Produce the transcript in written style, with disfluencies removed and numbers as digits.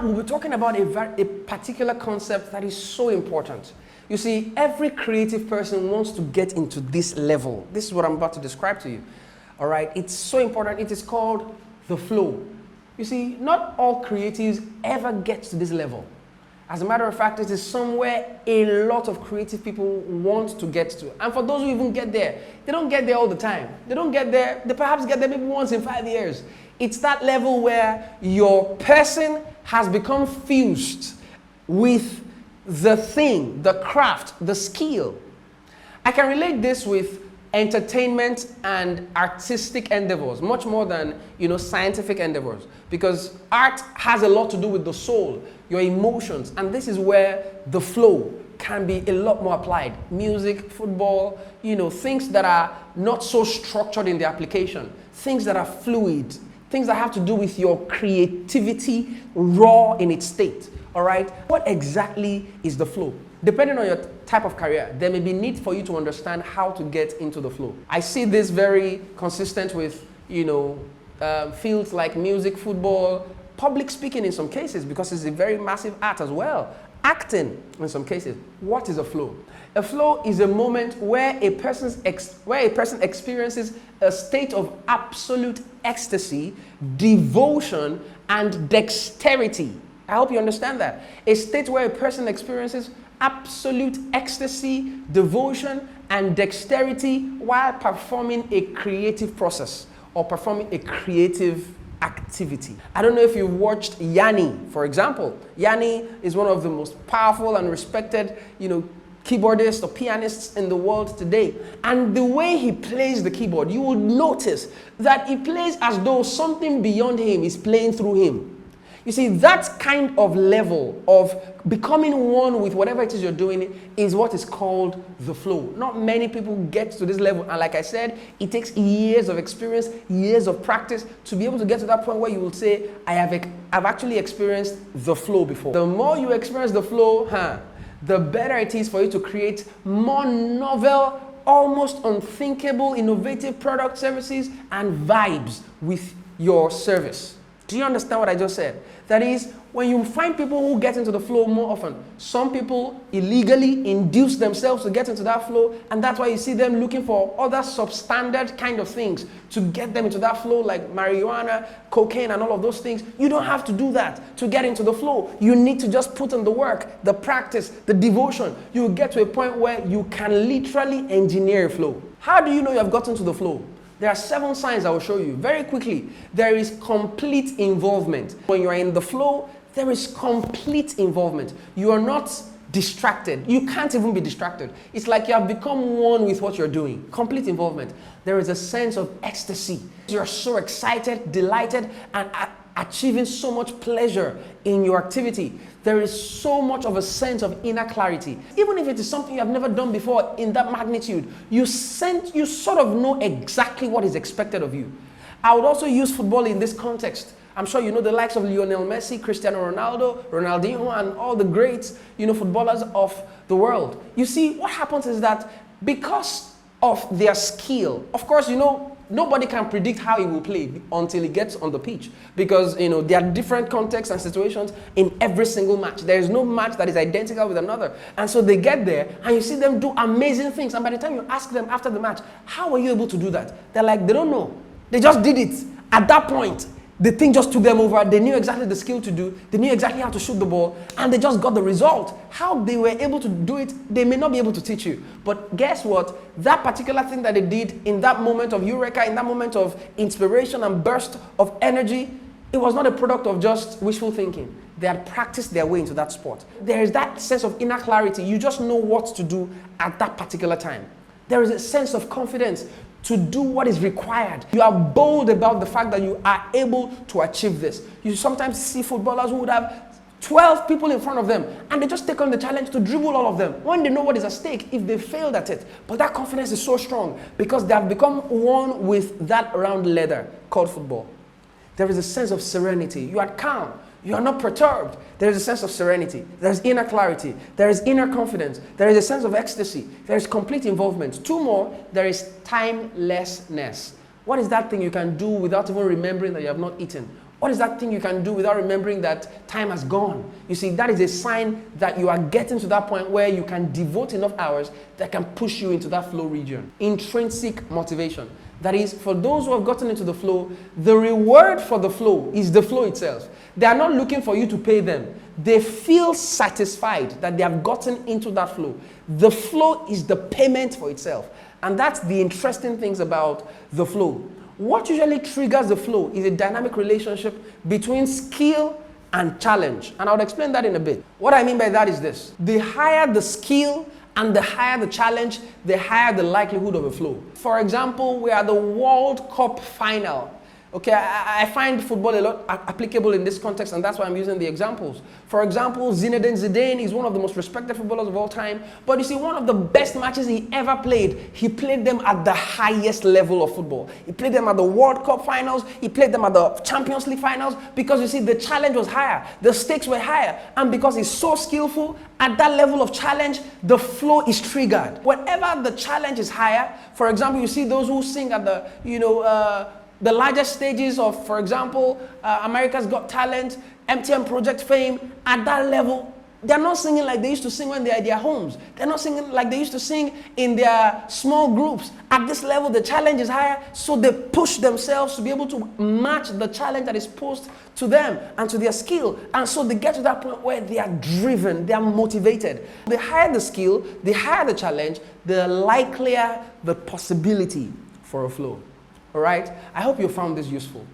we'll be talking about a particular concept that is so important. You see, every creative person wants to get into this level. This is what I'm about to describe to you. All right, it's so important. It is called the flow. You see, not all creatives ever get to this level. As a matter of fact, it is somewhere a lot of creative people want to get to. And for those who even get there, they don't get there all the time. They don't get there, they perhaps get there maybe once in 5 years. It's that level where your person has become fused with the thing, the craft, the skill. I can relate this with entertainment and artistic endeavors, much more than, scientific endeavors, because art has a lot to do with the soul, your emotions, and this is where the flow can be a lot more applied. Music, football, things that are not so structured in the application, things that are fluid, things that have to do with your creativity raw in its state. All right, what exactly is the flow? Depending on your type of career, there may be need for you to understand how to get into the flow. I see this very consistent with, fields like music, football, public speaking in some cases, because it's a very massive art as well. Acting in some cases. What is a flow? A flow is a moment where a person experiences a state of absolute ecstasy, devotion, and dexterity. I hope you understand that. A state where a person experiences absolute ecstasy, devotion, and dexterity while performing a creative process or performing a creative activity. I don't know if you've watched Yanni, for example. Yanni is one of the most powerful and respected, keyboardists or pianists in the world today. And the way he plays the keyboard, you will notice that he plays as though something beyond him is playing through him. You see, that kind of level of becoming one with whatever it is you're doing is what is called the flow. Not many people get to this level. And like I said, it takes years of experience, years of practice to be able to get to that point where you will say, I've actually experienced the flow before. The more you experience the flow, the better it is for you to create more novel, almost unthinkable, innovative product, services, and vibes with your service. Do you understand what I just said? That is, when you find people who get into the flow more often, some people illegally induce themselves to get into that flow, and that's why you see them looking for other substandard kind of things to get them into that flow, like marijuana, cocaine, and all of those things. You don't have to do that to get into the flow. You need to just put in the work, the practice, the devotion. You will get to a point where you can literally engineer a flow. How do you know you have gotten to the flow? There are 7 signs I will show you very quickly. There is complete involvement. When you are in the flow, there is complete involvement. You are not distracted. You can't even be distracted. It's like you have become one with what you're doing. Complete involvement. There is a sense of ecstasy. You're so excited, delighted, and achieving so much pleasure in your activity. There is so much of a sense of inner clarity. Even if it is something you have never done before in that magnitude, you sort of know exactly what is expected of you. I would also use football in this context. I'm sure you know the likes of Lionel Messi, Cristiano Ronaldo, Ronaldinho, and all the great, footballers of the world. You see, what happens is that because of their skill, of course, nobody can predict how he will play until he gets on the pitch, because there are different contexts and situations in every single match. There is no match that is identical with another, and so they get there and you see them do amazing things, and by the time you ask them after the match, how were you able to do that? They're like, they don't know. They just did it. At that point, the thing just took them over. They knew exactly the skill to do. They knew exactly how to shoot the ball, and they just got the result. How they were able to do it, they may not be able to teach you. But guess what? That particular thing that they did in that moment of eureka, in that moment of inspiration and burst of energy, it was not a product of just wishful thinking. They had practiced their way into that sport. There is that sense of inner clarity. You just know what to do at that particular time. There is a sense of confidence to do what is required. You are bold about the fact that you are able to achieve this. You sometimes see footballers who would have 12 people in front of them, and they just take on the challenge to dribble all of them when they know what is at stake if they failed at it. But that confidence is so strong because they have become one with that round leather called football. There is a sense of serenity. You are calm. You are not perturbed. There is a sense of serenity. There is inner clarity. There is inner confidence. There is a sense of ecstasy. There is complete involvement. 2 more, there is timelessness. What is that thing you can do without even remembering that you have not eaten? What is that thing you can do without remembering that time has gone? You see, that is a sign that you are getting to that point where you can devote enough hours that can push you into that flow region. Intrinsic motivation. That is, for those who have gotten into the flow, the reward for the flow is the flow itself. They are not looking for you to pay them. They feel satisfied that they have gotten into that flow. The flow is the payment for itself. And that's the interesting things about the flow. What usually triggers the flow is a dynamic relationship between skill and challenge. And I'll explain that in a bit. What I mean by that is this. The higher the skill and the higher the challenge, the higher the likelihood of a flow. For example, we are at the World Cup final. Okay, I find football a lot applicable in this context, and that's why I'm using the examples. For example, Zinedine Zidane is one of the most respected footballers of all time, but you see, one of the best matches he ever played, he played them at the highest level of football. He played them at the World Cup finals, he played them at the Champions League finals, because you see, the challenge was higher, the stakes were higher, and because he's so skillful, at that level of challenge, the flow is triggered. Whenever the challenge is higher, for example, you see those who sing at the largest stages of, for example, America's Got Talent, MTN Project Fame, at that level, they're not singing like they used to sing when they're at their homes. They're not singing like they used to sing in their small groups. At this level, the challenge is higher, so they push themselves to be able to match the challenge that is posed to them and to their skill. And so they get to that point where they are driven, they are motivated. The higher the skill, the higher the challenge, the likelier the possibility for a flow. All right? I hope you found this useful.